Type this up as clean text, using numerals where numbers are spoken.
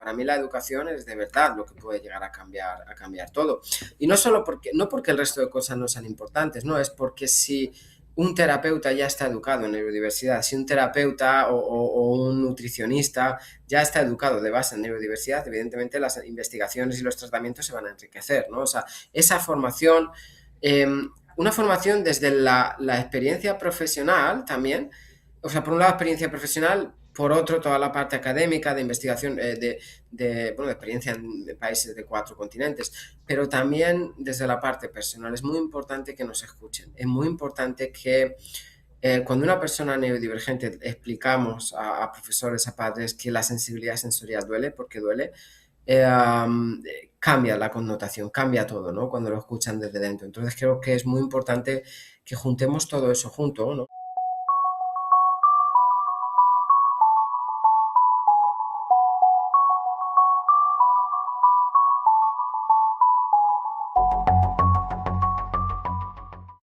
para mí la educación es de verdad lo que puede llegar a cambiar todo. Y no solo porque, no porque el resto de cosas no sean importantes, no, es porque si un terapeuta ya está educado en neurodiversidad, si un terapeuta o un nutricionista ya está educado de base en neurodiversidad, evidentemente las investigaciones y los tratamientos se van a enriquecer, ¿no? O sea, esa formación, eh, una formación desde la experiencia profesional también, o sea, por un lado experiencia profesional, por otro toda la parte académica de investigación, bueno, de experiencia en países de 4 continentes, pero también desde la parte personal. Es muy importante que nos escuchen, es muy importante que cuando una persona neurodivergente explicamos a profesores, a padres que la sensibilidad sensorial duele, porque duele, cambia la connotación, cambia todo, ¿no? Cuando lo escuchan desde dentro. Entonces creo que es muy importante que juntemos todo eso junto, ¿no?